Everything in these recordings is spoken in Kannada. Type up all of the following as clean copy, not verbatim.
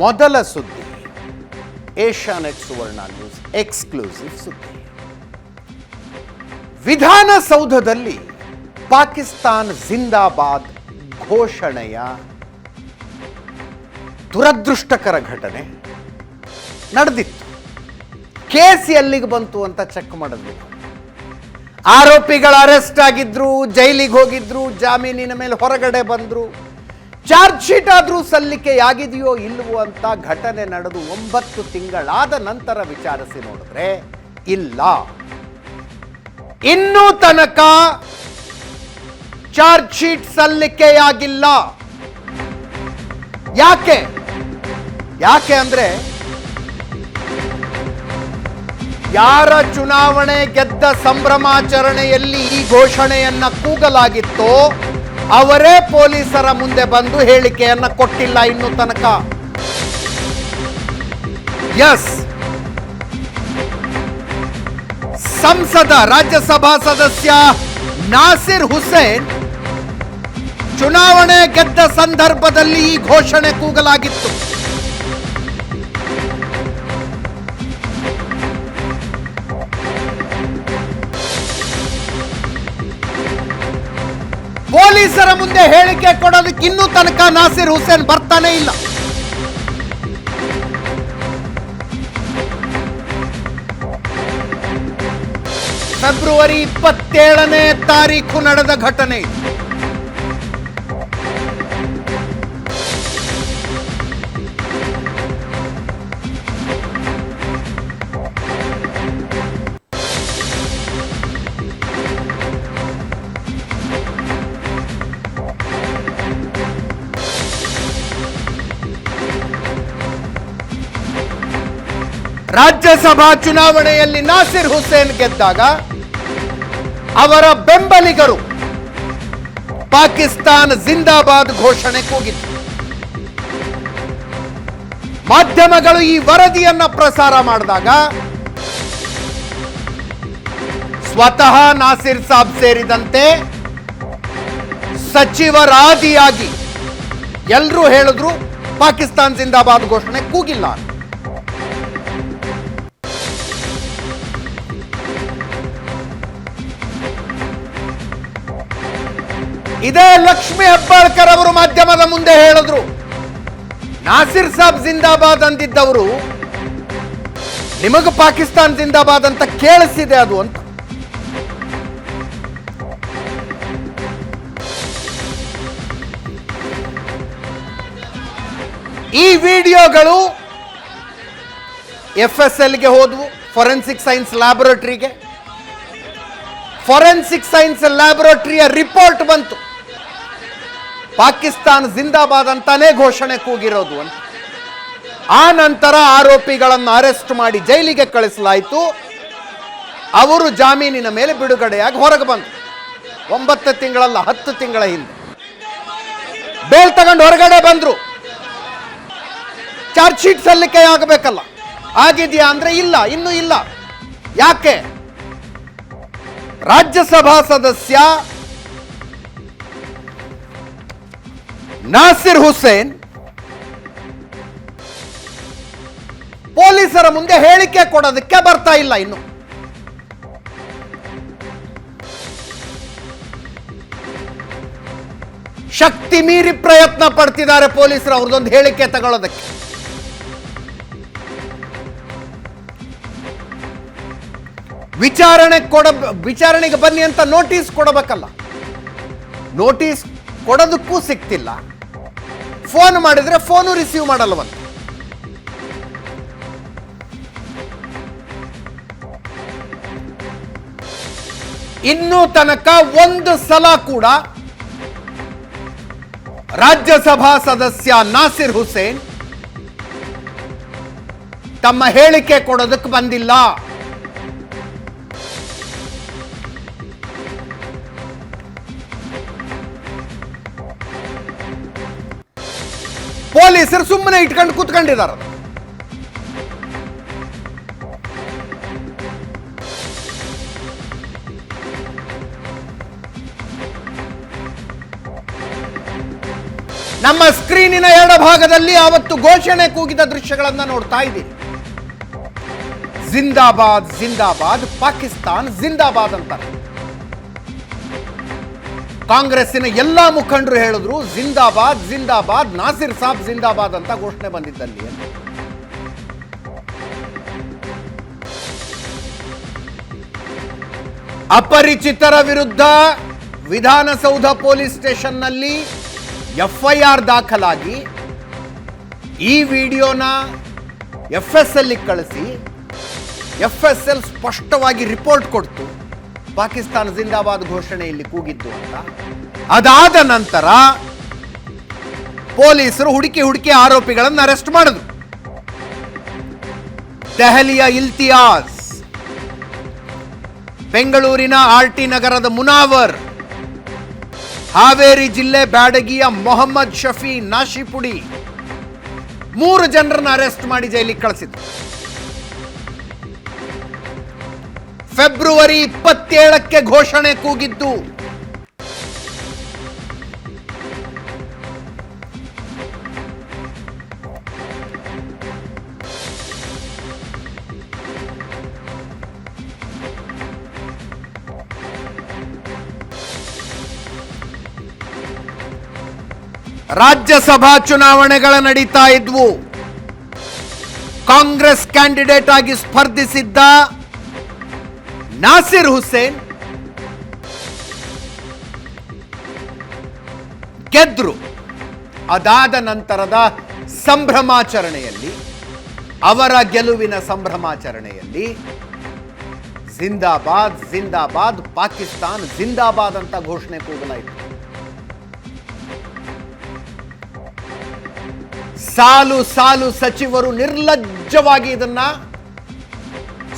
ಮೊದಲ ಸುದ್ದಿ ಏಷ್ಯಾನೆಟ್ ಸುವರ್ಣ ನ್ಯೂಸ್ ಎಕ್ಸ್ಕ್ಲೂಸಿವ್ ಸುದ್ದಿ. ವಿಧಾನಸೌಧದಲ್ಲಿ ಪಾಕಿಸ್ತಾನ್ ಜಿಂದಾಬಾದ್ ಘೋಷಣೆಯ ದುರದೃಷ್ಟಕರ ಘಟನೆ ನಡೆದಿತ್ತು. ಕೇಸ್ ಎಲ್ಲಿಗೆ ಬಂತು ಅಂತ ಚೆಕ್ ಮಾಡಿದ್ವಿ. ಆರೋಪಿಗಳು ಅರೆಸ್ಟ್ ಆಗಿದ್ರು, ಜೈಲಿಗೆ ಹೋಗಿದ್ರು, ಜಾಮೀನಿನ ಮೇಲೆ ಹೊರಗಡೆ ಬಂದ್ರು. ಚಾರ್ಜ್ ಶೀಟ್ ಆದರೂ ಸಲ್ಲಿಕೆಯಾಗಿದೆಯೋ ಇಲ್ಲವೋ ಅಂತ ಘಟನೆ ನಡೆದು 9 ತಿಂಗಳಾದ ನಂತರ ವಿಚಾರಿಸಿ ನೋಡಿದ್ರೆ ಇಲ್ಲ, ಇನ್ನೂ ತನಕ ಚಾರ್ಜ್ ಶೀಟ್ ಸಲ್ಲಿಕೆಯಾಗಿಲ್ಲ. ಯಾಕೆ ಅಂದ್ರೆ ಯಾರ ಚುನಾವಣೆ ಗೆದ್ದ ಸಂಭ್ರಮಾಚರಣೆಯಲ್ಲಿ ಈ ಘೋಷಣೆಯನ್ನ ಕೂಗಲಾಗಿತ್ತೋ ಅವರೇ ಪೊಲೀಸರ ಮುಂದೆ ಬಂದು ಹೇಳಿಕೆಯನ್ನ ಕೊಟ್ಟಿಲ್ಲ ಇನ್ನೂ ತನಕ. ಎಸ್, ಸಂಸದ ರಾಜ್ಯಸಭಾ ಸದಸ್ಯ ನಾಸಿರ್ ಹುಸೇನ್ ಚುನಾವಣೆ ಗೆದ್ದ ಸಂದರ್ಭದಲ್ಲಿ ಈ ಘೋಷಣೆ ಕೂಗಲಾಗಿತ್ತು. ಪೊಲೀಸರ ಮುಂದೆ ಹೇಳಿಕೆ ಕೊಡೋದಕ್ಕೆ ಇನ್ನೂ ತನಕ ನಾಸಿರ್ ಹುಸೇನ್ ಬರ್ತಾನೆ ಇಲ್ಲ. ಫೆಬ್ರವರಿ 27ನೇ ತಾರೀಖು ನಡೆದ ಘಟನೆ. ರಾಜ್ಯಸಭಾ ಚುನಾವಣೆಯಲ್ಲಿ ನಾಸಿರ್ ಹುಸೇನ್ ಗೆದ್ದಾಗ ಅವರ ಬೆಂಬಲಿಗರು ಪಾಕಿಸ್ತಾನ್ ಜಿಂದಾಬಾದ್ ಘೋಷಣೆ ಕೂಗಿತು. ಮಾಧ್ಯಮಗಳು ಈ ವರದಿಯನ್ನ ಪ್ರಸಾರ ಮಾಡಿದಾಗ ಸ್ವತಃ ನಾಸಿರ್ ಸಾಬ್ ಸೇರಿದಂತೆ ಸಚಿವರಾದಿಯಾಗಿ ಎಲ್ಲರೂ ಹೇಳಿದ್ರು ಪಾಕಿಸ್ತಾನ್ ಜಿಂದಾಬಾದ್ ಘೋಷಣೆ ಕೂಗಿಲ್ಲ. ಇದೇ ಲಕ್ಷ್ಮಿ ಹೆಬ್ಬಾಳ್ಕರ್ ಅವರು ಮಾಧ್ಯಮದ ಮುಂದೆ ಹೇಳಿದ್ರು, ನಾಸಿರ್ ಸಾಬ್ ಜಿಂದಾಬಾದ್ ಅಂದಿದ್ದವರು ನಿಮಗೆ ಪಾಕಿಸ್ತಾನ್ ಜಿಂದಾಬಾದ್ ಅಂತ ಕೇಳಿಸಿದೆ ಅದು ಅಂತ. ಈ ವಿಡಿಯೋಗಳು FSLಗೆ ಹೋದ್ವು, ಫೊರೆನ್ಸಿಕ್ ಸೈನ್ಸ್ ಲ್ಯಾಬೊರೇಟರಿಗೆ. ಫೊರೆನ್ಸಿಕ್ ಸೈನ್ಸ್ ಲ್ಯಾಬೊರೇಟರಿಯ ರಿಪೋರ್ಟ್ ಬಂತು, ಪಾಕಿಸ್ತಾನ್ ಜಿಂದಾಬಾದ್ ಅಂತಾನೆ ಘೋಷಣೆ ಕೂಗಿರೋದು ಅಂತ. ಆ ನಂತರ ಆರೋಪಿಗಳನ್ನು ಅರೆಸ್ಟ್ ಮಾಡಿ ಜೈಲಿಗೆ ಕಳಿಸಲಾಯಿತು. ಅವರು ಜಾಮೀನಿನ ಮೇಲೆ ಬಿಡುಗಡೆಯಾಗಿ ಹೊರಗೆ ಬಂದರು. 9 ತಿಂಗಳಲ್ಲ, 10 ತಿಂಗಳ ಹಿಂದೆ ಬೇಲ್ ತಗೊಂಡು ಹೊರಗಡೆ ಬಂದ್ರು. ಚಾರ್ಜ್ ಶೀಟ್ ಸಲ್ಲಿಕೆ ಆಗಬೇಕಲ್ಲ, ಆಗಿದೆಯಾ ಅಂದ್ರೆ ಇಲ್ಲ, ಇನ್ನೂ ಇಲ್ಲ. ಯಾಕೆ? ರಾಜ್ಯಸಭಾ ಸದಸ್ಯ ನಾಸಿರ್ ಹುಸೇನ್ ಪೊಲೀಸರ ಮುಂದೆ ಹೇಳಿಕೆ ಕೊಡೋದಕ್ಕೆ ಬರ್ತಾ ಇಲ್ಲ. ಇನ್ನು ಶಕ್ತಿ ಮೀರಿ ಪ್ರಯತ್ನ ಪಡ್ತಿದ್ದಾರೆ ಪೊಲೀಸರು ಅವ್ರದೊಂದು ಹೇಳಿಕೆ ತಗೊಳ್ಳೋದಕ್ಕೆ. ವಿಚಾರಣೆಗೆ ಬನ್ನಿ ಅಂತ ನೋಟಿಸ್ ಕೊಡಬೇಕಲ್ಲ, ನೋಟಿಸ್ ಕೊಡೋದಕ್ಕೂ ಸಿಗ್ತಿಲ್ಲ. ಫೋನ್ ಮಾಡಿದ್ರೆ ಫೋನು ರಿಸೀವ್ ಮಾಡಲ್ವಂತೆ. ಇನ್ನೂ ತನಕ ಒಂದು ಸಲ ಕೂಡ ರಾಜ್ಯಸಭಾ ಸದಸ್ಯ ನಾಸಿರ್ ಹುಸೇನ್ ತಮ್ಮ ಹೇಳಿಕೆ ಕೊಡೋದಕ್ಕೆ ಬಂದಿಲ್ಲ. ಪೊಲೀಸರು ಸುಮ್ಮನೆ ಇಟ್ಕೊಂಡು ಕೂತ್ಕೊಂಡಿದ್ದಾರೆ. ನಮ್ಮ ಸ್ಕ್ರೀನಿನ ಎಡಭಾಗದಲ್ಲಿ ಆವತ್ತು ಘೋಷಣೆ ಕೂಗಿದ ದೃಶ್ಯಗಳನ್ನು ನೋಡ್ತಾ ಇದ್ದೀರಿ. ಜಿಂದಾಬಾದ್ ಜಿಂದಾಬಾದ್, ಪಾಕಿಸ್ತಾನ್ ಜಿಂದಾಬಾದ್ ಅಂತಾರೆ. ಕಾಂಗ್ರೆಸ್ಸಿನ ಎಲ್ಲಾ ಮುಖಂಡರು ಹೇಳಿದ್ರು ಜಿಂದಾಬಾದ್ ಜಿಂದಾಬಾದ್, ನಾಸಿರ್ ಸಾಬ್ ಜಿಂದಾಬಾದ್ ಅಂತ ಘೋಷಣೆ ಬಂದಿದ್ದಲ್ಲಿ. ಅಪರಿಚಿತರ ವಿರುದ್ಧ ವಿಧಾನಸೌಧ ಪೊಲೀಸ್ ಸ್ಟೇಷನ್ನಲ್ಲಿ ಎಫ್ಐಆರ್ ದಾಖಲಾಗಿ ಈ ವಿಡಿಯೋನ FSL ಕಳಿಸಿ FSL ಸ್ಪಷ್ಟವಾಗಿ ರಿಪೋರ್ಟ್ ಕೊಡ್ತು ಪಾಕಿಸ್ತಾನ ಜಿಂದಾಬಾದ್ ಘೋಷಣೆಯಲ್ಲಿ ಕೂಗಿದ್ದು ಅಂತ. ಅದಾದ ನಂತರ ಪೊಲೀಸರು ಹುಡುಕಿ ಆರೋಪಿಗಳನ್ನು ಅರೆಸ್ಟ್ ಮಾಡಿದ್ರು. ದೆಹಲಿಯ ಇಲ್ತಿಯಾಸ್, ಬೆಂಗಳೂರಿನ RT ನಗರದ ಮುನಾವರ್, ಹಾವೇರಿ ಜಿಲ್ಲೆ ಬ್ಯಾಡಗಿಯ ಮೊಹಮ್ಮದ್ ಶಫಿ ನಾಶಿಪುಡಿ, 3 ಜನರನ್ನ ಅರೆಸ್ಟ್ ಮಾಡಿ ಜೈಲಿಗೆ ಕಳಿಸಿದ್ರು. ಫೆಬ್ರವರಿ 27ಕ್ಕೆ ಘೋಷಣೆ ಕೂಗಿದ್ದು. ರಾಜ್ಯಸಭಾ ಚುನಾವಣೆಗಳ ನಡೀತಾ ಇದ್ವು. ಕಾಂಗ್ರೆಸ್ ಕ್ಯಾಂಡಿಡೇಟ್ ಆಗಿ ಸ್ಪರ್ಧಿಸಿದ್ದ ನಾಸಿರ್ ಹುಸೇನ್ ಗೆದ್ರು. ಅದಾದ ನಂತರದ ಸಂಭ್ರಮಾಚರಣೆಯಲ್ಲಿ, ಅವರ ಗೆಲುವಿನ ಸಂಭ್ರಮಾಚರಣೆಯಲ್ಲಿ ಜಿಂದಾಬಾದ್ ಜಿಂದಾಬಾದ್, ಪಾಕಿಸ್ತಾನ್ ಜಿಂದಾಬಾದ್ ಅಂತ ಘೋಷಣೆ ಕೂಗಲಾಯಿತು. ಸಾಲು ಸಾಲು ಸಚಿವರು ನಿರ್ಲಜ್ಜವಾಗಿ ಇದನ್ನ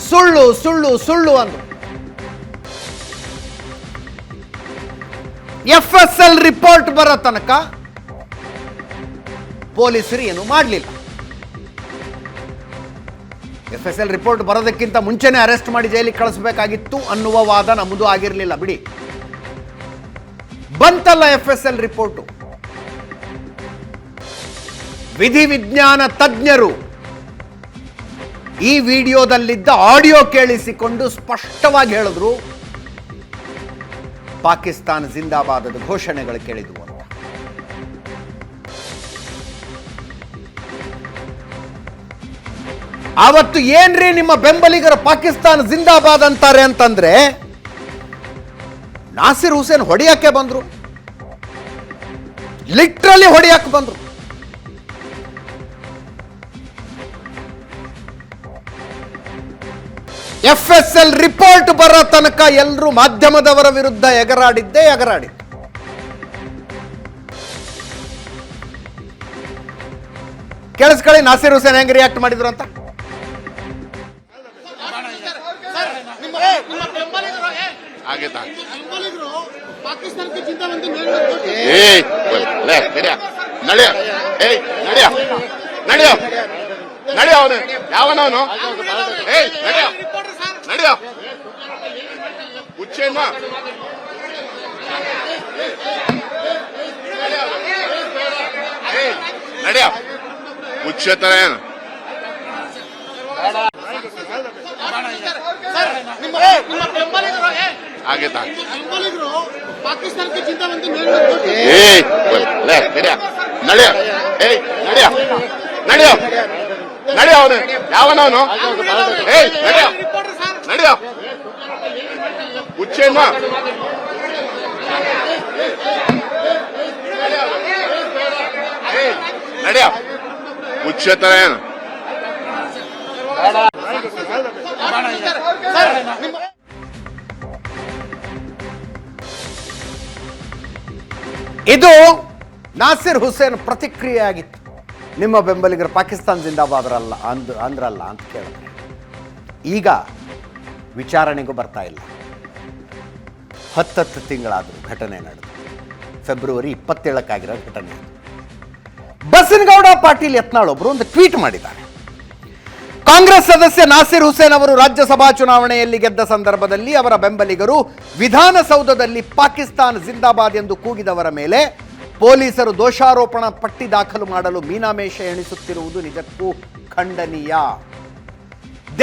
ಸುಳ್ಳು ಸುಳ್ಳು ಸುಳ್ಳು ಅಂದ್ರು. FSL ರಿಪೋರ್ಟ್ ಬರೋ ತನಕ ಪೊಲೀಸರು ಏನು ಮಾಡಲಿಲ್ಲ. FSL ರಿಪೋರ್ಟ್ ಬರೋದಕ್ಕಿಂತ ಮುಂಚೆನೆ ಅರೆಸ್ಟ್ ಮಾಡಿ ಜೈಲಿಗೆ ಕಳಿಸಬೇಕಾಗಿತ್ತು ಅನ್ನುವ ವಾದ ನಮ್ಮದು ಆಗಿರಲಿಲ್ಲ ಬಿಡಿ. ಬಂತಲ್ಲ FSL ರಿಪೋರ್ಟು. ವಿಧಿವಿಜ್ಞಾನ ತಜ್ಞರು ಈ ವಿಡಿಯೋದಲ್ಲಿದ್ದ ಆಡಿಯೋ ಕೇಳಿಸಿಕೊಂಡು ಸ್ಪಷ್ಟವಾಗಿ ಹೇಳಿದ್ರು ಪಾಕಿಸ್ತಾನ ಜಿಂದಾಬಾದದ ಘೋಷಣೆಗಳು ಕೇಳಿದ್ವು ಅಂತ. ಆವತ್ತು ಏನ್ರಿ ನಿಮ್ಮ ಬೆಂಬಲಿಗರ ಪಾಕಿಸ್ತಾನ ಜಿಂದಾಬಾದ್ ಅಂತಾರೆ ಅಂತಂದ್ರೆ ನಾಸಿರ್ ಹುಸೇನ್ ಹೊಡೆಯಕ್ಕೆ ಬಂದ್ರು, ಲಿಟ್ರಲಿ ಹೊಡೆಯಕ್ಕೆ ಬಂದ್ರು. FSL ರಿಪೋರ್ಟ್ ಬರೋ ತನಕ ಎಲ್ಲರೂ ಮಾಧ್ಯಮದವರ ವಿರುದ್ಧ ಎಗರಾಡಿದ್ದೇ ಎಗರಾಡಿದ್ದು. ಕೇಳಿಸ್ಕೊಳ್ಳಿ ನಾಸಿರ್ ಹುಸೇನ್ ಹೆಂಗ್ ರಿಯಾಕ್ಟ್ ಮಾಡಿದ್ರು ಅಂತ. ನಡೆಯ ಅವನು ಯಾವನವನು ನಡೆಯ ಹುಚ್ಚೇನ ನಡೆಯ ಹುಚ್ಚ ತರ ಏನು ಆಗೇತಾ ನಡೆಯ ನಡೆಯ ನಡೆಯ ನಡೆಯ ಅವನು ಯಾವನವನು ನಡೆಯ ನಡೆಯ ಹುಚ್ಚೇನ ನಡೆಯ ಹುಚ್ಚ ತರ ಏನು ಇದು ನಾಸಿರ್ ಹುಸೇನ್ ಪ್ರತಿಕ್ರಿಯೆ ಆಗಿತ್ತು. ನಿಮ್ಮ ಬೆಂಬಲಿಗರು ಪಾಕಿಸ್ತಾನ ಜಿಂದಾಬಾದ್ರಲ್ಲ ಅಂದ್ರಲ್ಲ ಅಂತ ಕೇಳಿದ್ರೆ ಈಗ ವಿಚಾರಣೆಗೂ ಬರ್ತಾ ಇಲ್ಲ. 10 ತಿಂಗಳಾದರೂ ಘಟನೆ ನಡೆದು ಫೆಬ್ರವರಿ 27 ಘಟನೆ. ಬಸನಗೌಡ ಪಾಟೀಲ್ ಯತ್ನಾಳ್ ಒಬ್ಬರು ಒಂದು ಟ್ವೀಟ್ ಮಾಡಿದ್ದಾರೆ. ಕಾಂಗ್ರೆಸ್ ಸದಸ್ಯ ನಾಸಿರ್ ಹುಸೇನ್ ಅವರು ರಾಜ್ಯಸಭಾ ಚುನಾವಣೆಯಲ್ಲಿ ಗೆದ್ದ ಸಂದರ್ಭದಲ್ಲಿ ಅವರ ಬೆಂಬಲಿಗರು ವಿಧಾನಸೌಧದಲ್ಲಿ ಪಾಕಿಸ್ತಾನ ಜಿಂದಾಬಾದ್ ಎಂದು ಕೂಗಿದವರ ಮೇಲೆ ಪೊಲೀಸರು ದೋಷಾರೋಪಣಾ ಪಟ್ಟಿ ದಾಖಲು ಮಾಡಲು ಮೀನಾಮೇಷ ಎಣಿಸುತ್ತಿರುವುದು ನಿಜಕ್ಕೂ ಖಂಡನೀಯ.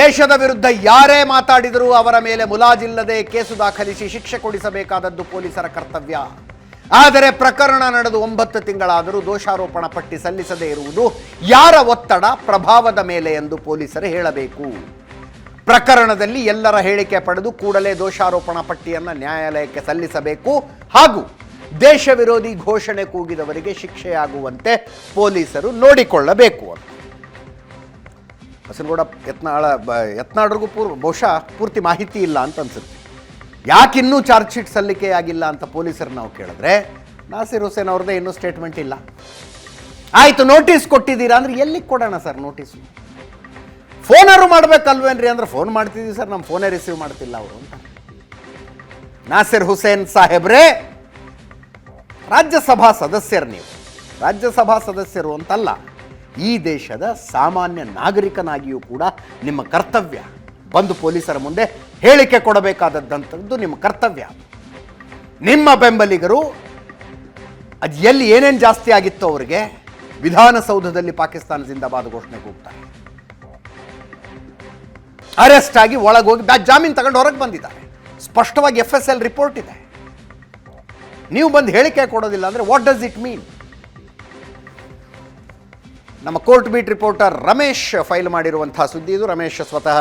ದೇಶದ ವಿರುದ್ಧ ಯಾರೇ ಮಾತಾಡಿದರೂ ಅವರ ಮೇಲೆ ಮುಲಾಜಿಲ್ಲದೆ ಕೇಸು ದಾಖಲಿಸಿ ಶಿಕ್ಷೆ ಕೊಡಿಸಬೇಕಾದದ್ದು ಪೊಲೀಸರ ಕರ್ತವ್ಯ. ಆದರೆ ಪ್ರಕರಣ ನಡೆದು 9 ತಿಂಗಳಾದರೂ ದೋಷಾರೋಪಣಾ ಪಟ್ಟಿ ಸಲ್ಲಿಸದೇ ಇರುವುದು ಯಾರ ಒತ್ತಡ ಪ್ರಭಾವದ ಮೇಲೆ ಎಂದು ಪೊಲೀಸರು ಹೇಳಬೇಕು. ಪ್ರಕರಣದಲ್ಲಿ ಎಲ್ಲರ ಹೇಳಿಕೆ ಪಡೆದು ಕೂಡಲೇ ದೋಷಾರೋಪಣಾ ಪಟ್ಟಿಯನ್ನು ನ್ಯಾಯಾಲಯಕ್ಕೆ ಸಲ್ಲಿಸಬೇಕು ಹಾಗೂ ದೇಶ ವಿರೋಧಿ ಘೋಷಣೆ ಕೂಗಿದವರಿಗೆ ಶಿಕ್ಷೆಯಾಗುವಂತೆ ಪೊಲೀಸರು ನೋಡಿಕೊಳ್ಳಬೇಕು ಅಂತ ಬಸನಗೌಡ ಯತ್ನಾಳ್ರಿಗೂ ಬಹುಶಃ ಪೂರ್ತಿ ಮಾಹಿತಿ ಇಲ್ಲ ಅಂತ ಅನ್ಸುತ್ತೆ. ಯಾಕಿನ್ನೂ ಚಾರ್ಜ್ ಶೀಟ್ ಸಲ್ಲಿಕೆ ಆಗಿಲ್ಲ ಅಂತ ಪೊಲೀಸರು ನಾವು ಕೇಳಿದ್ರೆ ನಾಸಿರ್ ಹುಸೇನ್ ಅವ್ರದ್ದೇ ಇನ್ನೂ ಸ್ಟೇಟ್ಮೆಂಟ್ ಇಲ್ಲ. ಆಯಿತು, ನೋಟಿಸ್ ಕೊಟ್ಟಿದ್ದೀರಾ ಅಂದರೆ ಎಲ್ಲಿಗೆ ಕೊಡೋಣ ಸರ್ ನೋಟಿಸು? ಫೋನಾರು ಮಾಡಬೇಕಲ್ವೇನ್ರಿ ಅಂದ್ರೆ ಫೋನ್ ಮಾಡ್ತಿದ್ದೀವಿ ಸರ್, ನಮ್ಮ ಫೋನೇ ರಿಸೀವ್ ಮಾಡ್ತಿಲ್ಲ ಅವರು ಅಂತ. ನಾಸಿರ್ ಹುಸೇನ್ ಸಾಹೇಬ್ರೇ, ರಾಜ್ಯಸಭಾ ಸದಸ್ಯರು ನೀವು, ರಾಜ್ಯಸಭಾ ಸದಸ್ಯರು ಅಂತಲ್ಲ, ಈ ದೇಶದ ಸಾಮಾನ್ಯ ನಾಗರಿಕನಾಗಿಯೂ ಕೂಡ ನಿಮ್ಮ ಕರ್ತವ್ಯ ಬಂದು ಪೊಲೀಸರ ಮುಂದೆ ಹೇಳಿಕೆ ಕೊಡಬೇಕಾದದ್ದಂಥದ್ದು ನಿಮ್ಮ ಕರ್ತವ್ಯ. ನಿಮ್ಮ ಬೆಂಬಲಿಗರು ಅದು ಎಲ್ಲಿ ಏನೇನು ಜಾಸ್ತಿ ಆಗಿತ್ತು ಅವರಿಗೆ ವಿಧಾನಸೌಧದಲ್ಲಿ ಪಾಕಿಸ್ತಾನ ಜಿಂದಾಬಾದ್ ಘೋಷಣೆ ಕೂಗ್ತಾರೆ, ಅರೆಸ್ಟ್ ಆಗಿ ಒಳಗೋಗಿ ಜಾಮೀನು ತಗೊಂಡು ಹೊರಗೆ ಬಂದಿದ್ದಾರೆ. ಸ್ಪಷ್ಟವಾಗಿ FSL ರಿಪೋರ್ಟ್ ಇದೆ. ನೀವು ಬಂದು ಹೇಳಿಕೆ ಕೊಡೋದಿಲ್ಲ ಅಂದರೆ ವಾಟ್ ಡಸ್ ಇಟ್ ಮೀನ್? ನಮ್ಮ court beat reporter Ramesh file ಮಾಡಿರುವಂತಹ ಸುದ್ದಿ ಇದು. ರಮೇಶ್ ಸ್ವತಃ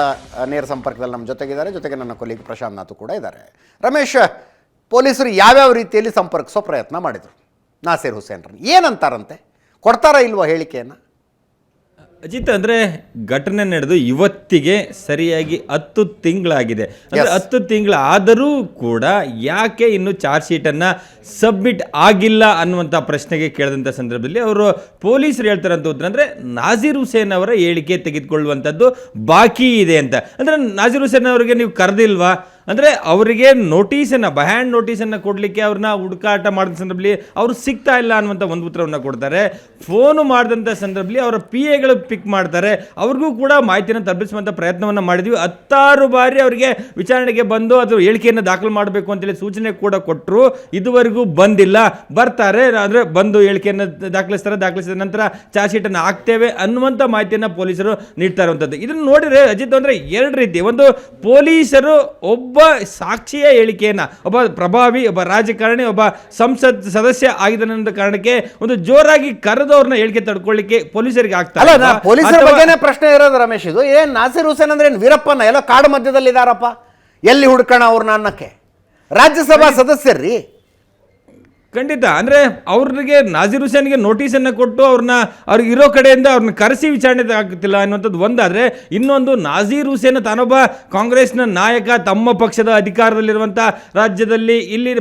ನೇರ ಸಂಪರ್ಕದಲ್ಲಿ ನಮ್ಮ ಜೊತೆಗಿದ್ದಾರೆ, ಜೊತೆಗೆ ನನ್ನ ಕೊಲೀಗ್ ಪ್ರಶಾಂತ್ ನಾಥ್ ಕೂಡ ಇದ್ದಾರೆ. ರಮೇಶ್, ಪೊಲೀಸರು ಯಾವ್ಯಾವ ರೀತಿಯಲ್ಲಿ ಸಂಪರ್ಕಿಸೋ ಪ್ರಯತ್ನ ಮಾಡಿದರು ನಾಸಿರ್ ಹುಸೇನ್ರನ್ನು? ಏನಂತಾರಂತೆ, ಕೊಡ್ತಾರಾ ಇಲ್ವಾ ಹೇಳಿಕೆಯನ್ನು? ಅಜಿತ್, ಅಂದರೆ ಘಟನೆ ನಡೆದು ಇವತ್ತಿಗೆ ಸರಿಯಾಗಿ 10 ತಿಂಗಳಾಗಿದೆ. ಅಂದರೆ 10 ತಿಂಗಳಾದರೂ ಕೂಡ ಯಾಕೆ ಇನ್ನು ಚಾರ್ಜ್ ಶೀಟನ್ನು ಸಬ್ಮಿಟ್ ಆಗಿಲ್ಲ ಅನ್ನುವಂಥ ಪ್ರಶ್ನೆಗೆ ಕೇಳಿದಂಥ ಸಂದರ್ಭದಲ್ಲಿ ಅವರು ಪೊಲೀಸರು ಹೇಳ್ತಾರಂತ ಅಂದರೆ ನಾಸಿರ್ ಹುಸೇನ್ ಅವರ ಹೇಳಿಕೆ ತೆಗೆದುಕೊಳ್ಳುವಂಥದ್ದು ಬಾಕಿ ಇದೆ ಅಂತ. ಅಂದರೆ ನಾಸಿರ್ ಹುಸೇನ್ ಅವರಿಗೆ ನೀವು ಕರೆದಿಲ್ವಾ? ಅಂದರೆ ಅವರಿಗೆ ನೋಟಿಸನ್ನು, ಬಹ್ಯಾಂಡ್ ನೋಟಿಸನ್ನು ಕೊಡಲಿಕ್ಕೆ ಅವ್ರನ್ನ ಹುಡುಕಾಟ ಮಾಡಿದ ಸಂದರ್ಭದಲ್ಲಿ ಅವರು ಸಿಗ್ತಾ ಇಲ್ಲ ಅನ್ನುವಂಥ ಒಂದು ಉತ್ತರವನ್ನು ಕೊಡ್ತಾರೆ. ಫೋನು ಮಾಡಿದಂಥ ಸಂದರ್ಭದಲ್ಲಿ ಅವರ PAಗಳು ಪಿಕ್ ಮಾಡ್ತಾರೆ. ಅವ್ರಿಗೂ ಕೂಡ ಮಾಹಿತಿಯನ್ನು ತಲುಪಿಸುವಂಥ ಪ್ರಯತ್ನವನ್ನು ಮಾಡಿದ್ವಿ. 10 ಬಾರಿ ಅವರಿಗೆ ವಿಚಾರಣೆಗೆ ಬಂದು ಅದು ಹೇಳಿಕೆಯನ್ನು ದಾಖಲು ಮಾಡಬೇಕು ಅಂತೇಳಿ ಸೂಚನೆ ಕೂಡ ಕೊಟ್ಟರು. ಇದುವರೆಗೂ ಬಂದಿಲ್ಲ. ಬರ್ತಾರೆ, ಆದರೆ ಬಂದು ಹೇಳಿಕೆಯನ್ನು ದಾಖಲಿಸಿದ ನಂತರ ಚಾರ್ಜ್ ಶೀಟನ್ನು ಹಾಕ್ತೇವೆ ಅನ್ನುವಂಥ ಮಾಹಿತಿಯನ್ನು ಪೊಲೀಸರು ನೀಡ್ತಾ ಇರುವಂಥದ್ದು. ಇದನ್ನು ನೋಡಿದರೆ ಅಜಿತ್, ಅಂದರೆ 2 ರೀತಿ. ಒಂದು, ಪೊಲೀಸರು ಒಬ್ಬ ಸಾಕ್ಷಿಯ ಹೇಳಿಕೆಯನ್ನು, ಒಬ್ಬ ಪ್ರಭಾವಿ, ಒಬ್ಬ ರಾಜಕಾರಣಿ, ಒಬ್ಬ ಸಂಸತ್ ಸದಸ್ಯ ಆಗಿದ್ದ ಕಾರಣಕ್ಕೆ ಒಂದು ಜೋರಾಗಿ ಕರೆದು ಅವ್ರನ್ನ ಹೇಳಿಕೆ ತಡ್ಕೊಳ್ಳಿಕ್ಕೆ ಪೊಲೀಸರಿಗೆ ಆಗ್ತಾರೆ. ಪೊಲೀಸರ ಬಗ್ಗೆನೇ ಪ್ರಶ್ನೆ ಇರೋದು ರಮೇಶ್. ಇದು ಏನ್ ನಾಸಿರ್ ಹುಸೇನ್ ಅಂದ್ರೆ ಏನು ವೀರಪ್ಪನ ಎಲ್ಲ ಕಾಡು ಮಧ್ಯದಲ್ಲಿ ಇದಾರಪ್ಪ, ಎಲ್ಲಿ ಹುಡ್ಕೋಣ ಅವ್ರನ್ನ ಅನ್ನಕ್ಕೆ? ರಾಜ್ಯಸಭಾ ಸದಸ್ಯರ್ರಿ. ಖಂಡಿತ. ಅಂದರೆ ಅವ್ರಿಗೆ ನಾಸಿರ್ ಹುಸೇನ್ಗೆ ನೋಟಿಸನ್ನು ಕೊಟ್ಟು ಅವ್ರಿಗೆ ಇರೋ ಕಡೆಯಿಂದ ಅವ್ರನ್ನ ಕರೆಸಿ ವಿಚಾರಣೆ ಆಗ್ತಿಲ್ಲ ಅನ್ನುವಂಥದ್ದು ಒಂದಾದರೆ, ಇನ್ನೊಂದು, ನಾಸಿರ್ ಹುಸೇನ್ ತಾನೊಬ್ಬ ಕಾಂಗ್ರೆಸ್ನ ನಾಯಕ, ತಮ್ಮ ಪಕ್ಷದ ಅಧಿಕಾರದಲ್ಲಿರುವಂಥ ರಾಜ್ಯದಲ್ಲಿ ಇಲ್ಲಿ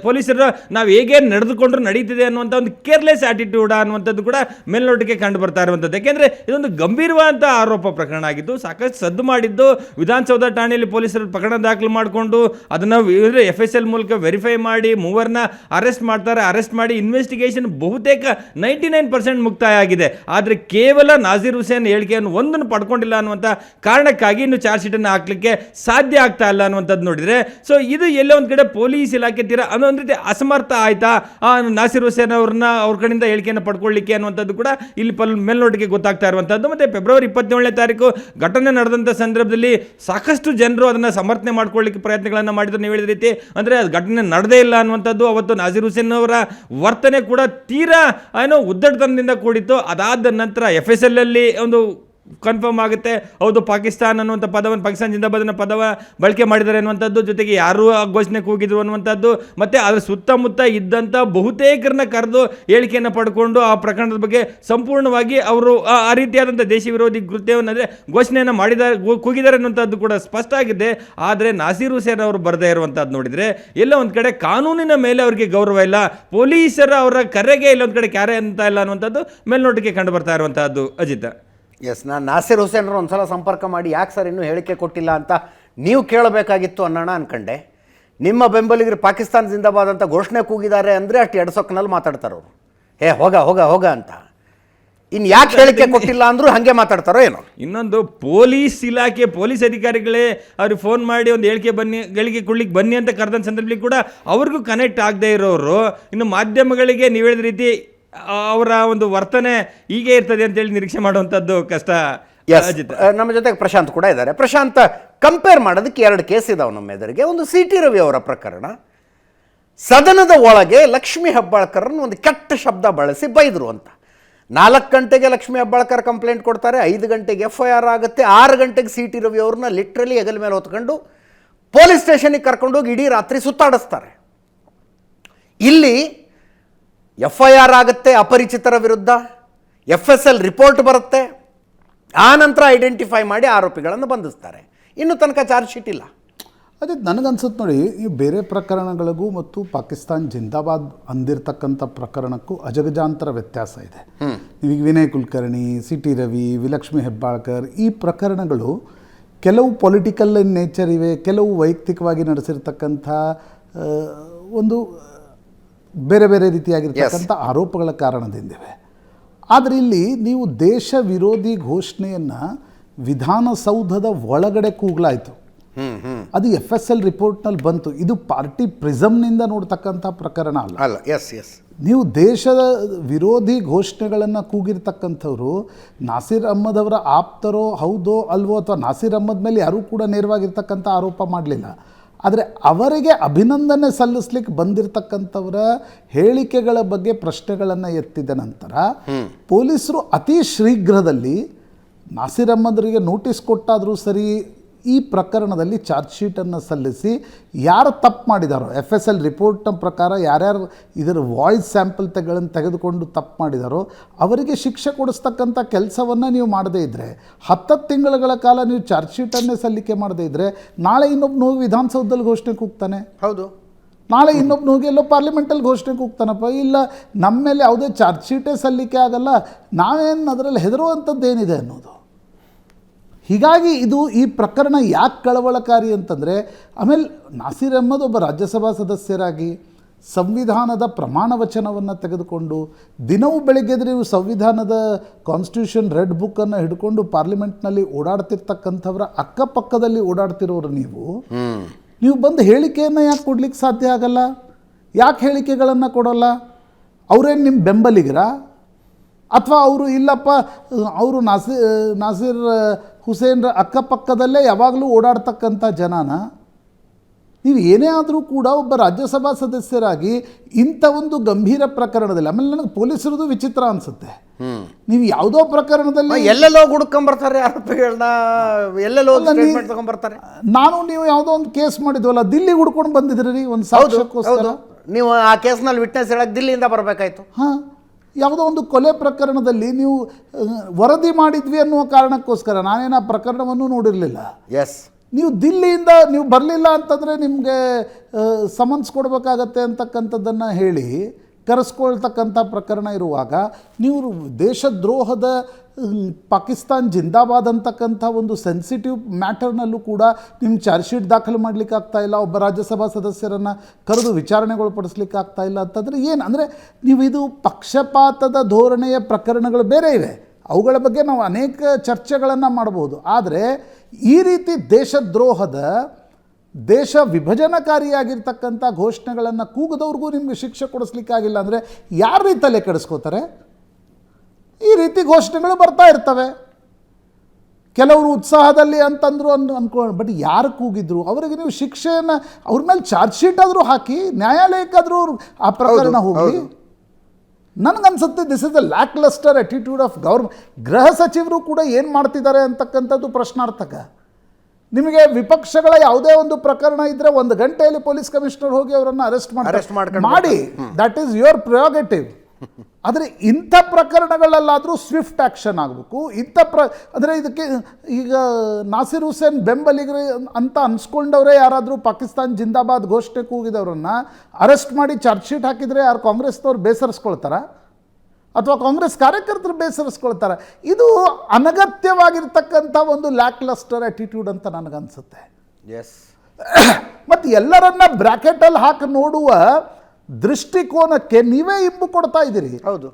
ಪೊಲೀಸರು ನಾವು ಹೇಗೆ ನಡೆದುಕೊಂಡ್ರು ನಡೀತಿದೆ ಅನ್ನುವಂಥ ಒಂದು ಕೇರ್ಲೆಸ್ ಆಟಿಟ್ಯೂಡ್ ಅನ್ನುವಂಥದ್ದು ಕೂಡ ಮೇಲ್ನೋಟಕ್ಕೆ ಕಂಡು ಬರ್ತಾ ಇರುವಂಥದ್ದು. ಯಾಕೆಂದರೆ ಇದೊಂದು ಗಂಭೀರವಾದಂಥ ಆರೋಪ ಪ್ರಕರಣ ಆಗಿದ್ದು, ಸಾಕಷ್ಟು ಸದ್ದು ಮಾಡಿದ್ದು, ವಿಧಾನಸೌಧ ಠಾಣೆಯಲ್ಲಿ ಪೊಲೀಸರು ಪ್ರಕರಣ ದಾಖಲು ಮಾಡಿಕೊಂಡು ಅದನ್ನು FSL ಮೂಲಕ ವೆರಿಫೈ ಮಾಡಿ 3 ಅರೆಸ್ಟ್ ಮಾಡ್ತಾರೆ. ಅರೆಸ್ಟ್ ಮಾಡಿ ಇನ್ವೆಸ್ಟಿಗೇಷನ್ ಬಹುತೇಕ 99% ಮುಕ್ತಾಯ ಆಗಿದೆ. ಆದರೆ ಕೇವಲ ನಾಸಿರ್ ಹುಸೇನ್ ಹೇಳಿಕೆಯನ್ನು ಒಂದನ್ನು ಪಡ್ಕೊಂಡಿಲ್ಲ ಅನ್ನುವಂಥ ಕಾರಣಕ್ಕಾಗಿ ಇನ್ನು ಚಾರ್ಜ್ ಶೀಟನ್ನು ಹಾಕ್ಲಿಕ್ಕೆ ಸಾಧ್ಯ ಆಗ್ತಾ ಇಲ್ಲ ಅನ್ನುವಂಥದ್ದು ನೋಡಿದರೆ, ಸೊ ಇದು ಎಲ್ಲೋ ಒಂದು ಕಡೆ ಪೊಲೀಸ್ ಇಲಾಖೆ ತೀರ ಒಂದು ರೀತಿ ಅಸಮರ್ಥ ಆಯ್ತಾ ನಾಸಿರ್ ಹುಸೇನ್ ಅವ್ರ ಕಡೆಯಿಂದ ಹೇಳಿಕೆಯನ್ನು ಪಡ್ಕೊಳ್ಳಿಕ್ಕೆ ಅನ್ನುವಂಥದ್ದು ಕೂಡ ಇಲ್ಲಿ ಮೇಲ್ನೋಟಿಗೆ ಗೊತ್ತಾಗ್ತಾ ಇರುವಂಥದ್ದು. ಮತ್ತು ಫೆಬ್ರವರಿ 27ನೇ ತಾರೀಕು ಘಟನೆ ನಡೆದಂಥ ಸಂದರ್ಭದಲ್ಲಿ ಸಾಕಷ್ಟು ಜನರು ಅದನ್ನು ಸಮರ್ಥನೆ ಮಾಡ್ಕೊಳ್ಳಿಕ್ಕೆ ಪ್ರಯತ್ನಗಳನ್ನು ಮಾಡಿದ್ರು. ನೀವು ಹೇಳಿದ ರೀತಿ ಅಂದರೆ ಅದು ಘಟನೆ ನಡೆದೇ ಇಲ್ಲ ಅನ್ನುವಂಥದ್ದು. ಅವತ್ತು ನಾಸಿರ್ ಹುಸೇನ್ ಅವರ ವರ್ತನೆ ಕೂಡ ತೀರಾ ಉದ್ದಟತನದಿಂದ ಕೂಡಿತ್ತು. ಅದಾದ ನಂತರ FSL ಅಲ್ಲಿ ಒಂದು ಕನ್ಫರ್ಮ್ ಆಗುತ್ತೆ, ಹೌದು ಪಾಕಿಸ್ತಾನ ಅನ್ನುವಂಥ ಪದವನ್ನು, ಪಾಕಿಸ್ತಾನ ಜಿಂದಾಬಾದ್ನ ಪದವ ಬಳಕೆ ಮಾಡಿದ್ದಾರೆ ಅನ್ನುವಂಥದ್ದು, ಜೊತೆಗೆ ಯಾರು ಘೋಷಣೆ ಕೂಗಿದ್ರು ಅನ್ನುವಂಥದ್ದು, ಮತ್ತು ಅದರ ಸುತ್ತಮುತ್ತ ಇದ್ದಂಥ ಬಹುತೇಕರನ್ನ ಕರೆದು ಹೇಳಿಕೆಯನ್ನು ಪಡ್ಕೊಂಡು ಆ ಪ್ರಕರಣದ ಬಗ್ಗೆ ಸಂಪೂರ್ಣವಾಗಿ ಅವರು ಆ ರೀತಿಯಾದಂಥ ದೇಶ ವಿರೋಧಿ ಕೃತ್ಯವನ್ನು ಅಂದರೆ ಘೋಷಣೆಯನ್ನು ಮಾಡಿದ್ದಾರೆ, ಕೂಗಿದ್ದಾರೆ ಅನ್ನುವಂಥದ್ದು ಕೂಡ ಸ್ಪಷ್ಟ ಆಗಿದೆ. ಆದರೆ ನಾಸಿರ್ ಹುಸೇನ್ ಅವರು ಬರದೇ ಇರುವಂಥದ್ದು ನೋಡಿದರೆ ಎಲ್ಲ ಒಂದು ಕಡೆ ಕಾನೂನಿನ ಮೇಲೆ ಅವರಿಗೆ ಗೌರವ ಇಲ್ಲ, ಪೊಲೀಸರ ಅವರ ಕರೆಗೆ ಇಲ್ಲೊಂದು ಕಡೆ ಕ್ಯಾರೆ ಅಂತ ಇಲ್ಲ ಅನ್ನುವಂಥದ್ದು ಮೇಲ್ನೋಟಕ್ಕೆ ಕಂಡು ಬರ್ತಾ ಇರುವಂಥದ್ದು. ಅಜಿತ್, ಎಸ್, ನಾನು ನಾಸಿರ್ ಹುಸೇನ್ರು ಒಂದ್ಸಲ ಸಂಪರ್ಕ ಮಾಡಿ ಯಾಕೆ ಸರ್ ಇನ್ನೂ ಹೇಳಿಕೆ ಕೊಟ್ಟಿಲ್ಲ ಅಂತ ನೀವು ಕೇಳಬೇಕಾಗಿತ್ತು ಅನ್ನೋಣ ಅನ್ಕಂಡೆ. ನಿಮ್ಮ ಬೆಂಬಲಿಗರು ಪಾಕಿಸ್ತಾನ ಜಿಂದಾಬಾದ್ ಅಂತ ಘೋಷಣೆ ಕೂಗಿದ್ದಾರೆ ಅಂದರೆ ಅಷ್ಟು ಎಡಸೊಕ್ಕಿನಲ್ಲಿ ಮಾತಾಡ್ತಾರೆ ಅವರು. ಹೋಗ ಹೋಗ ಹೋಗ ಅಂತ. ಇನ್ನು ಯಾಕೆ ಹೇಳಿಕೆ ಕೊಟ್ಟಿಲ್ಲ ಅಂದ್ರೂ ಹಾಗೆ ಮಾತಾಡ್ತಾರೋ ಏನೋ. ಇನ್ನೊಂದು ಪೊಲೀಸ್ ಇಲಾಖೆ ಪೊಲೀಸ್ ಅಧಿಕಾರಿಗಳೇ ಅವ್ರಿಗೆ ಫೋನ್ ಮಾಡಿ ಒಂದು ಗಳಿಗೆ ಕೊಡ್ಲಿಕ್ಕೆ ಬನ್ನಿ ಅಂತ ಕರೆದ ಸಂದರ್ಭದಲ್ಲಿ ಕೂಡ ಅವ್ರಿಗೂ ಕನೆಕ್ಟ್ ಆಗದೆ ಇರೋರು ಇನ್ನು ಮಾಧ್ಯಮಗಳಿಗೆ ನೀವು ಹೇಳಿದ ರೀತಿ ಅವರ ಒಂದು ವರ್ತನೆ ಹೀಗೆ ಇರ್ತದೆ ಅಂತೇಳಿ ನಿರೀಕ್ಷೆ ಮಾಡುವಂಥದ್ದು ಕಷ್ಟ. ನಮ್ಮ ಜೊತೆಗೆ ಪ್ರಶಾಂತ್ ಕೂಡ ಇದ್ದಾರೆ. ಪ್ರಶಾಂತ್, ಕಂಪೇರ್ ಮಾಡೋದಕ್ಕೆ 2 ಕೇಸ್ ಇದಾವೆ ನಮ್ಮ ಎದುರಿಗೆ. ಒಂದು CT ರವಿ ಅವರ ಪ್ರಕರಣ, ಸದನದ ಒಳಗೆ ಲಕ್ಷ್ಮೀ ಹೆಬ್ಬಾಳ್ಕರ್ನ ಒಂದು ಕೆಟ್ಟ ಶಬ್ದ ಬಳಸಿ ಬೈದರು ಅಂತ. 4 ಗಂಟೆಗೆ ಲಕ್ಷ್ಮೀ ಹೆಬ್ಬಾಳ್ಕರ್ ಕಂಪ್ಲೇಂಟ್ ಕೊಡ್ತಾರೆ, 5 ಗಂಟೆಗೆ FIR ಆಗುತ್ತೆ, 6 ಗಂಟೆಗೆ CT ರವಿ ಅವ್ರನ್ನ ಲಿಟ್ರಲಿ ಹೆಗಲ ಮೇಲೆ ಹೊತ್ಕೊಂಡು ಪೊಲೀಸ್ ಸ್ಟೇಷನ್ಗೆ ಕರ್ಕೊಂಡೋಗಿ ಇಡೀ ರಾತ್ರಿ ಸುತ್ತಾಡಿಸ್ತಾರೆ. ಇಲ್ಲಿ FIR ಆಗುತ್ತೆ ಅಪರಿಚಿತರ ವಿರುದ್ಧ, FSL ರಿಪೋರ್ಟ್ ಬರುತ್ತೆ, ಆ ನಂತರ ಐಡೆಂಟಿಫೈ ಮಾಡಿ ಆರೋಪಿಗಳನ್ನು ಬಂಧಿಸ್ತಾರೆ. ಇನ್ನೂ ತನಕ ಚಾರ್ಜ್ ಶೀಟ್ ಇಲ್ಲ. ಅದೇ ನನಗನ್ಸುತ್ತೆ ನೋಡಿ, ಈ ಬೇರೆ ಪ್ರಕರಣಗಳಿಗೂ ಮತ್ತು ಪಾಕಿಸ್ತಾನ್ ಜಿಂದಾಬಾದ್ ಅಂದಿರ್ತಕ್ಕಂಥ ಪ್ರಕರಣಕ್ಕೂ ಅಜಗಜಾಂತರ ವ್ಯತ್ಯಾಸ ಇದೆ. ಈಗ ವಿನಯ್ ಕುಲಕರ್ಣಿ, CT ರವಿ, ವಿಲಕ್ಷ್ಮಿ ಹೆಬ್ಬಾಳ್ಕರ್ ಈ ಪ್ರಕರಣಗಳು ಕೆಲವು ಪೊಲಿಟಿಕಲ್ ಇನ್ ನೇಚರ್ ಇವೆ, ಕೆಲವು ವೈಯಕ್ತಿಕವಾಗಿ ನಡೆಸಿರ್ತಕ್ಕಂಥ ಒಂದು ಬೇರೆ ಬೇರೆ ರೀತಿಯಾಗಿರ್ತಕ್ಕಂಥ ಆರೋಪಗಳ ಕಾರಣದಿಂದಿವೆ. ಆದರೆ ಇಲ್ಲಿ ನೀವು ದೇಶ ವಿರೋಧಿ ಘೋಷಣೆಯನ್ನು ವಿಧಾನಸೌಧದ ಒಳಗಡೆ ಕೂಗಲಾಯಿತು, ಅದು FSL ರಿಪೋರ್ಟ್ನಲ್ಲಿ ಬಂತು. ಇದು ಪಾರ್ಟಿ ಪ್ರಿಸಮ್ನಿಂದ ನೋಡ್ತಕ್ಕಂಥ ಪ್ರಕರಣ ಅಲ್ಲ. ನೀವು ದೇಶದ ವಿರೋಧಿ ಘೋಷಣೆಗಳನ್ನು ಕೂಗಿರ್ತಕ್ಕಂಥವ್ರು ನಾಸಿರ್ ಅಹ್ಮದ್ ಅವರ ಆಪ್ತರೋ ಹೌದೋ ಅಲ್ವೋ, ಅಥವಾ ನಾಸಿರ್ ಅಹ್ಮದ್ ಮೇಲೆ ಯಾರೂ ಕೂಡ ನೇರವಾಗಿರ್ತಕ್ಕಂಥ ಆರೋಪ ಮಾಡಲಿಲ್ಲ. ಆದರೆ ಅವರಿಗೆ ಅಭಿನಂದನೆ ಸಲ್ಲಿಸ್ಲಿಕ್ಕೆ ಬಂದಿರತಕ್ಕಂಥವರ ಹೇಳಿಕೆಗಳ ಬಗ್ಗೆ ಪ್ರಶ್ನೆಗಳನ್ನು ಎತ್ತಿದ ನಂತರ ಪೊಲೀಸರು ಅತಿ ಶೀಘ್ರದಲ್ಲಿ ನಾಸಿರ್ ಅಹ್ಮದ್ರಿಗೆ ನೋಟಿಸ್ ಕೊಟ್ಟಾದರೂ ಸರಿ, ಈ ಪ್ರಕರಣದಲ್ಲಿ ಚಾರ್ಜ್ ಶೀಟನ್ನು ಸಲ್ಲಿಸಿ ಯಾರು ತಪ್ಪು ಮಾಡಿದಾರೋ, FSL ರಿಪೋರ್ಟ್ನ ಪ್ರಕಾರ ಯಾರ್ಯಾರು ಇದರ ವಾಯ್ಸ್ ಸ್ಯಾಂಪಲ್ಗಳನ್ನು ತೆಗೆದುಕೊಂಡು ತಪ್ಪು ಮಾಡಿದಾರೋ ಅವರಿಗೆ ಶಿಕ್ಷೆ ಕೊಡಿಸ್ತಕ್ಕಂಥ ಕೆಲಸವನ್ನು ನೀವು ಮಾಡದೇ ಇದ್ದರೆ, 10 ತಿಂಗಳ ಕಾಲ ನೀವು ಚಾರ್ಜ್ ಶೀಟನ್ನೇ ಸಲ್ಲಿಕೆ ಮಾಡದೇ ಇದ್ದರೆ, ನಾಳೆ ಇನ್ನೊಬ್ಬ ಹೋಗಿ ವಿಧಾನಸೌಧದಲ್ಲಿ ಘೋಷಣೆ ಕೂಗ್ತಾನೆ, ಹೌದು, ನಾಳೆ ಇನ್ನೊಬ್ಬ ಹೋಗಿ ಎಲ್ಲೋ ಪಾರ್ಲಿಮೆಂಟಲ್ಲಿ ಘೋಷಣೆ ಕೂಗ್ತಾನಪ್ಪ, ಇಲ್ಲ ನಮ್ಮ ಮೇಲೆ ಯಾವುದೇ ಚಾರ್ಜ್ ಶೀಟೇ ಸಲ್ಲಿಕೆ ಆಗಲ್ಲ, ನಾವೇನು ಅದರಲ್ಲಿ ಹೆದರುವಂಥದ್ದು ಏನಿದೆ ಅನ್ನೋದು. ಹೀಗಾಗಿ ಈ ಪ್ರಕರಣ ಯಾಕೆ ಕಳವಳಕಾರಿ ಅಂತಂದರೆ, ಆಮೇಲೆ ನಾಸಿರ್ ಅಹ್ಮದ್ ಒಬ್ಬ ರಾಜ್ಯಸಭಾ ಸದಸ್ಯರಾಗಿ ಸಂವಿಧಾನದ ಪ್ರಮಾಣ ವಚನವನ್ನು ತೆಗೆದುಕೊಂಡು ದಿನವೂ ಬೆಳಗ್ಗೆ ನೀವು ಸಂವಿಧಾನದ ಕಾನ್ಸ್ಟಿಟ್ಯೂಷನ್ ರೆಡ್ ಬುಕ್ಕನ್ನು ಹಿಡ್ಕೊಂಡು ಪಾರ್ಲಿಮೆಂಟ್ನಲ್ಲಿ ಓಡಾಡ್ತಿರ್ತಕ್ಕಂಥವ್ರ ಅಕ್ಕಪಕ್ಕದಲ್ಲಿ ಓಡಾಡ್ತಿರೋರು ನೀವು ಬಂದು ಹೇಳಿಕೆಯನ್ನು ಯಾಕೆ ಕೊಡ್ಲಿಕ್ಕೆ ಸಾಧ್ಯ ಆಗಲ್ಲ? ಯಾಕೆ ಹೇಳಿಕೆಗಳನ್ನು ಕೊಡೋಲ್ಲ? ಅವರೇನು ನಿಮ್ಮ ಬೆಂಬಲಿಗರ, ಅಥವಾ ಅವರು ಇಲ್ಲಪ್ಪ ಅವರು ನಾಸಿರ್ ಹುಸೇನ್ರ ಅಕ್ಕಪಕ್ಕದಲ್ಲೇ ಯಾವಾಗಲೂ ಓಡಾಡ್ತಕ್ಕಂಥ ಜನನ? ನೀವು ಏನೇ ಆದರೂ ಕೂಡ ಒಬ್ಬ ರಾಜ್ಯಸಭಾ ಸದಸ್ಯರಾಗಿ ಇಂಥ ಒಂದು ಗಂಭೀರ ಪ್ರಕರಣದಲ್ಲಿ, ಆಮೇಲೆ ನನಗೆ ಪೊಲೀಸರದು ವಿಚಿತ್ರ ಅನಿಸುತ್ತೆ, ನೀವು ಯಾವುದೋ ಪ್ರಕರಣದಲ್ಲಿ ಎಲ್ಲೆಲ್ಲೋ ಹುಡ್ಕೊಂಬರ್ತಾರೆ ಆರೋಪಿಗಳನ್ನ, ಎಲ್ಲೆಲ್ಲೋ ಸ್ಟೇಟ್ಮೆಂಟ್ ತಗೊಂಡ್ಬರ್ತಾರೆ. ನೀವು ಯಾವುದೋ ಒಂದು ಕೇಸ್ ಮಾಡಿದ್ವಲ್ಲ, ದಿಲ್ಲಿಗೆ ಹುಡ್ಕೊಂಡು ಬಂದಿದ್ರಿ ಒಂದು ಸಾಕ್ಷ್ಯಕ್ಕೋಸ್ಕರ. ನೀವು ಆ ಕೇಸ್ನಲ್ಲಿ ವಿಟ್ನೆಸ್ ಹೇಳಕ್ಕೆ ದಿಲ್ಲಿಯಿಂದ ಬರಬೇಕಾಯ್ತು. ಯಾವುದೋ ಒಂದು ಕೊಲೆ ಪ್ರಕರಣದಲ್ಲಿ ನೀವು ವರದಿ ಮಾಡಿದ್ವಿ ಅನ್ನುವ ಕಾರಣಕ್ಕೋಸ್ಕರ, ನಾನೇನು ಆ ಪ್ರಕರಣವನ್ನು ನೋಡಿರಲಿಲ್ಲ, ನೀವು ದಿಲ್ಲಿಯಿಂದ ನೀವು ಬರಲಿಲ್ಲ ಅಂತಂದರೆ ನಿಮಗೆ ಸಮನ್ಸ್ ಕೊಡಬೇಕಾಗತ್ತೆ ಅಂತಕ್ಕಂಥದ್ದನ್ನು ಹೇಳಿ ಕರೆಸ್ಕೊಳ್ತಕ್ಕಂಥ ಪ್ರಕರಣ ಇರುವಾಗ, ನೀವು ದೇಶದ್ರೋಹದ ಪಾಕಿಸ್ತಾನ್ ಜಿಂದಾಬಾದ್ ಅಂತಕ್ಕಂಥ ಒಂದು ಸೆನ್ಸಿಟಿವ್ ಮ್ಯಾಟರ್ನಲ್ಲೂ ಕೂಡ ನಿಮ್ಮ ಚಾರ್ಜ್ ಶೀಟ್ ದಾಖಲು ಮಾಡಲಿಕ್ಕೆ ಆಗ್ತಾ ಇಲ್ಲ, ಒಬ್ಬ ರಾಜ್ಯಸಭಾ ಸದಸ್ಯರನ್ನು ಕರೆದು ವಿಚಾರಣೆಗೊಳಪಡಿಸ್ಲಿಕ್ಕೆ ಆಗ್ತಾ ಇಲ್ಲ ಅಂತಂದರೆ ಏನು ಅಂದರೆ, ನೀವು ಇದು ಪಕ್ಷಪಾತದ ಧೋರಣೆಯ ಪ್ರಕರಣಗಳು ಬೇರೆ ಇವೆ, ಅವುಗಳ ಬಗ್ಗೆ ನಾವು ಅನೇಕ ಚರ್ಚೆಗಳನ್ನು ಮಾಡಬಹುದು. ಆದರೆ ಈ ರೀತಿ ದೇಶದ್ರೋಹದ, ದೇಶ ವಿಭಜನಕಾರಿಯಾಗಿರ್ತಕ್ಕಂಥ ಘೋಷಣೆಗಳನ್ನು ಕೂಗದವ್ರಿಗೂ ನಿಮಗೆ ಶಿಕ್ಷೆ ಕೊಡಿಸ್ಲಿಕ್ಕಾಗಿಲ್ಲ ಅಂದರೆ ಯಾರ ರೀತಿ ತಲೆ ಕೆಡಿಸ್ಕೋತಾರೆ? ಈ ರೀತಿ ಘೋಷಣೆಗಳು ಬರ್ತಾ ಇರ್ತವೆ. ಕೆಲವರು ಉತ್ಸಾಹದಲ್ಲಿ ಅಂತಂದ್ರು ಅನ್ಕೊಂಡು, ಬಟ್ ಯಾರು ಕೂಗಿದ್ರು ಅವರಿಗೆ ನೀವು ಶಿಕ್ಷೆಯನ್ನು, ಅವ್ರ ಮೇಲೆ ಚಾರ್ಜ್ ಶೀಟ್ ಆದರೂ ಹಾಕಿ ನ್ಯಾಯಾಲಯಕ್ಕಾದರೂ ಆ ಪ್ರಕರಣ ಹೋಗಿ. ನನಗನ್ಸುತ್ತೆ this is the lac lustre attitude of government. ಗೃಹ ಸಚಿವರು ಕೂಡ ಏನು ಮಾಡ್ತಿದ್ದಾರೆ ಅಂತಕ್ಕಂಥದ್ದು ಪ್ರಶ್ನಾರ್ಥಕ. ನಿಮಗೆ ವಿಪಕ್ಷಗಳ ಯಾವುದೇ ಒಂದು ಪ್ರಕರಣ ಇದ್ದರೆ 1 ಗಂಟೆಯಲ್ಲಿ ಪೊಲೀಸ್ ಕಮಿಷನರ್ ಹೋಗಿ ಅವರನ್ನು ಅರೆಸ್ಟ್ ಮಾಡಿ, ದಟ್ ಈಸ್ ಯುವರ್ ಪ್ರಿಯಾಗೇಟಿವ್. ಆದರೆ ಇಂಥ ಪ್ರಕರಣಗಳಲ್ಲಾದರೂ ಸ್ವಿಫ್ಟ್ ಆ್ಯಕ್ಷನ್ ಆಗಬೇಕು. ಅಂದರೆ ಇದಕ್ಕೆ ಈಗ ನಾಸಿರ್ ಹುಸೇನ್ ಬೆಂಬಲಿಗರು ಅಂತ ಅನ್ಸ್ಕೊಂಡವರೇ ಯಾರಾದರೂ ಪಾಕಿಸ್ತಾನ್ ಜಿಂದಾಬಾದ್ ಘೋಷಣೆ ಕೂಗಿದವರನ್ನು ಅರೆಸ್ಟ್ ಮಾಡಿ ಚಾರ್ಜ್ ಶೀಟ್ ಹಾಕಿದರೆ ಯಾರು ಕಾಂಗ್ರೆಸ್ನವ್ರು ಬೇಸರಿಸ್ಕೊಳ್ತಾರ, ಅಥವಾ ಕಾಂಗ್ರೆಸ್ ಕಾರ್ಯಕರ್ತರು ಬೇಸರಿಸ್ಕೊಳ್ತಾರೆ? ಇದು ಅನಗತ್ಯವಾಗಿರ್ತಕ್ಕಂಥ ಒಂದು ಲ್ಯಾಕ್ ಲಸ್ಟರ್ ಆಟಿಟ್ಯೂಡ್ ಅಂತ ನನಗನ್ಸುತ್ತೆ. ಮತ್ತು ಎಲ್ಲರನ್ನ ಬ್ರ್ಯಾಕೆಟಲ್ಲಿ ಹಾಕಿ ನೋಡುವ ದೃಷ್ಟಿಕೋನಕ್ಕೆ ನೀವೇ ಇಂಬು ಕೊಡ್ತಾ ಇದ್ದೀರಿ. ಹೌದು.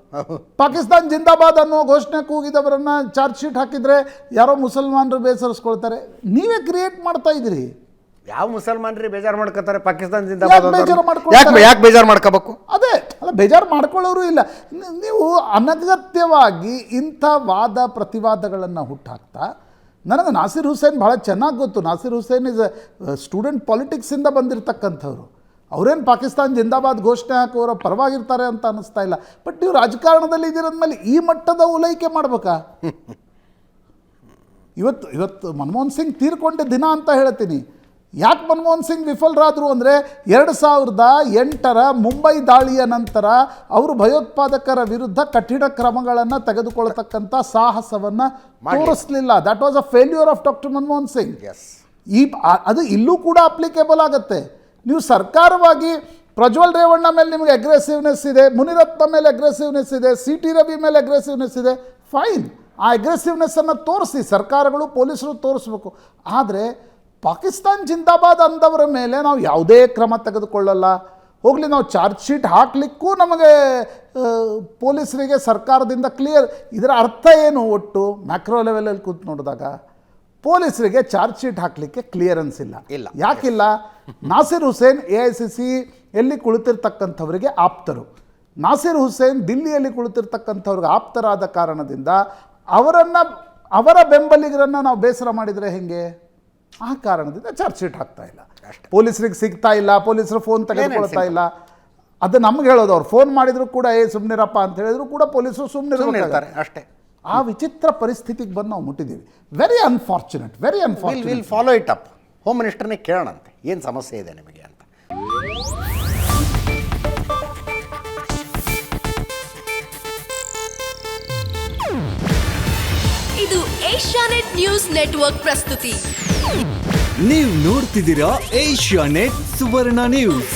ಪಾಕಿಸ್ತಾನ್ ಜಿಂದಾಬಾದ್ ಅನ್ನೋ ಘೋಷಣೆ ಕೂಗಿದವರನ್ನ ಚಾರ್ಜ್ ಶೀಟ್ ಹಾಕಿದರೆ ಯಾರೋ ಮುಸಲ್ಮಾನರು ಬೇಸರಿಸ್ಕೊಳ್ತಾರೆ. ನೀವೇ ಕ್ರಿಯೇಟ್ ಮಾಡ್ತಾ ಇದ್ದೀರಿ. ಯಾವ ಮುಸಲ್ಮಾನರಿ ಬೇಜಾರು ಮಾಡ್ಕೋತಾರೆ ಪಾಕಿಸ್ತಾನ ಯಾಕ್ ಜಿಂದಾಬಾದ್ ಬೇಜಾರು ಅಂತ? ಮಾಡ್ಕೊಳ್ತಾರೆ? ಯಾಕೆ ಬೇಜಾರು ಮಾಡ್ಕೋಬೇಕು? ಅದೇ ಅಲ್ಲ, ಬೇಜಾರು ಮಾಡ್ಕೊಳ್ಳೋರು ಇಲ್ಲ. ನೀವು ಅನಗತ್ಯವಾಗಿ ಇಂಥ ವಾದ ಪ್ರತಿವಾದಗಳನ್ನು ಹುಟ್ಟಾಕ್ತಾ, ನನಗೆ ನಾಸಿರ್ ಹುಸೇನ್ ಭಾಳ ಚೆನ್ನಾಗಿ ಗೊತ್ತು. ನಾಸಿರ್ ಹುಸೇನ್ ಇಸ್ ಸ್ಟೂಡೆಂಟ್ ಪಾಲಿಟಿಕ್ಸಿಂದ ಬಂದಿರತಕ್ಕಂಥವ್ರು. ಅವರೇನು ಪಾಕಿಸ್ತಾನ ಜಿಂದಾಬಾದ್ ಘೋಷಣೆ ಹಾಕೋರ ಪರವಾಗಿರ್ತಾರೆ ಅಂತ ಅನ್ನಿಸ್ತಾ ಇಲ್ಲ. ಬಟ್ ನೀವು ರಾಜಕಾರಣದಲ್ಲಿ ಇದ್ದೀರಂದ್ಮೇಲೆ ಈ ಮಟ್ಟದ ಓಲೈಕೆ ಮಾಡ್ಬೇಕಾ? ಇವತ್ತು ಮನಮೋಹನ್ ಸಿಂಗ್ ತೀರ್ಕೊಂಡ ದಿನ ಅಂತ ಹೇಳ್ತೀನಿ. ಯಾಕೆ ಮನಮೋಹನ್ ಸಿಂಗ್ ವಿಫಲರಾದರು ಅಂದರೆ 2008ರ ಮುಂಬೈ ದಾಳಿಯ ನಂತರ ಅವರು ಭಯೋತ್ಪಾದಕರ ವಿರುದ್ಧ ಕಠಿಣ ಕ್ರಮಗಳನ್ನು ತೆಗೆದುಕೊಳ್ಳತಕ್ಕಂಥ ಸಾಹಸವನ್ನು ತೋರಿಸಲಿಲ್ಲ. That was a failure of doctor Manmohan Singh. ಅದು ಇಲ್ಲೂ ಕೂಡ ಅಪ್ಲಿಕೇಬಲ್ ಆಗುತ್ತೆ. ನೀವು ಸರ್ಕಾರವಾಗಿ ಪ್ರಜ್ವಲ್ ರೇವಣ್ಣ ಮೇಲೆ ನಿಮಗೆ ಅಗ್ರೆಸಿವ್ನೆಸ್ ಇದೆ, ಮುನಿರತ್ನ ಮೇಲೆ ಅಗ್ರೆಸಿವ್ನೆಸ್ ಇದೆ, CT ರವಿ ಮೇಲೆ ಅಗ್ರೆಸಿವ್ನೆಸ್ ಇದೆ, ಫೈನ್. ಆ ಅಗ್ರೆಸಿವ್ನೆಸ್ಸನ್ನು ತೋರಿಸಿ, ಸರ್ಕಾರಗಳು ಪೊಲೀಸರು ತೋರಿಸ್ಬೇಕು. ಆದರೆ ಪಾಕಿಸ್ತಾನ್ ಜಿಂದಾಬಾದ್ ಅಂದವರ ಮೇಲೆ ನಾವು ಯಾವುದೇ ಕ್ರಮ ತೆಗೆದುಕೊಳ್ಳಲ್ಲ. ಹೋಗಲಿ, ನಾವು ಚಾರ್ಜ್ ಶೀಟ್ ಹಾಕಲಿಕ್ಕೂ ನಮಗೆ ಪೊಲೀಸರಿಗೆ ಸರ್ಕಾರದಿಂದ ಕ್ಲಿಯರ್. ಇದರ ಅರ್ಥ ಏನು? ಒಟ್ಟು ಮ್ಯಾಕ್ರೋ ಲೆವೆಲಲ್ಲಿ ಕೂತು ನೋಡಿದಾಗ ಪೊಲೀಸರಿಗೆ ಚಾರ್ಜ್ ಶೀಟ್ ಹಾಕಲಿಕ್ಕೆ ಕ್ಲಿಯರೆನ್ಸ್ ಇಲ್ಲ. ಯಾಕಿಲ್ಲ? ನಾಸಿರ್ ಹುಸೇನ್ AICC ಎಲ್ಲಿ ಕುಳಿತಿರ್ತಕ್ಕಂಥವರಿಗೆ ಆಪ್ತರು. ನಾಸಿರ್ ಹುಸೇನ್ ದಿಲ್ಲಿಯಲ್ಲಿ ಕುಳಿತಿರ್ತಕ್ಕಂಥವ್ರಿಗೆ ಆಪ್ತರಾದ ಕಾರಣದಿಂದ ಅವರ ಬೆಂಬಲಿಗರನ್ನು ನಾವು ಬೇಸರ ಮಾಡಿದರೆ ಹೆಂಗೆ? ಆ ಕಾರಣದಿಂದ ಚಾರ್ಜ್ ಶೀಟ್ ಹಾಕ್ತಾ ಇಲ್ಲ. ಪೊಲೀಸರಿಗೆ ಸಿಗ್ತಾ ಇಲ್ಲ, ಪೊಲೀಸರು ಫೋನ್ ತೆಗೆದುಕೊಳ್ತಾ ಇಲ್ಲ. ಅದು ನಮ್ಗೆ ಹೇಳೋದು. ಅವ್ರು ಫೋನ್ ಮಾಡಿದ್ರು ಕೂಡ ಸುಮ್ಮನಿರಪ್ಪ ಅಂತ ಹೇಳಿದ್ರು ಕೂಡ ಪೊಲೀಸರು ಸುಮ್ಮನಿರ್ತಾರೆ ಅಷ್ಟೇ. ಆ ವಿಚಿತ್ರ ಪರಿಸ್ಥಿತಿಗೆ ಬಂದು ನಾವು ಮುಟ್ಟಿದ್ದೀವಿ. Very unfortunate. Will follow it up. Home ಮಿನಿಸ್ಟರ್ನೇ ಕೇಳೋಣಂತೆ ಏನು ಸಮಸ್ಯೆ ಇದೆ ನಿಮಗೆ ಅಂತ. ಇದು ಏಷ್ಯಾನೆಟ್ ನ್ಯೂಸ್ ನೆಟ್ವರ್ಕ್ ಪ್ರಸ್ತುತಿ. ನೀವು ನೋಡ್ತಿದ್ದೀರಾ ಏಷ್ಯಾನೆಟ್ ಸುವರ್ಣ ನ್ಯೂಸ್.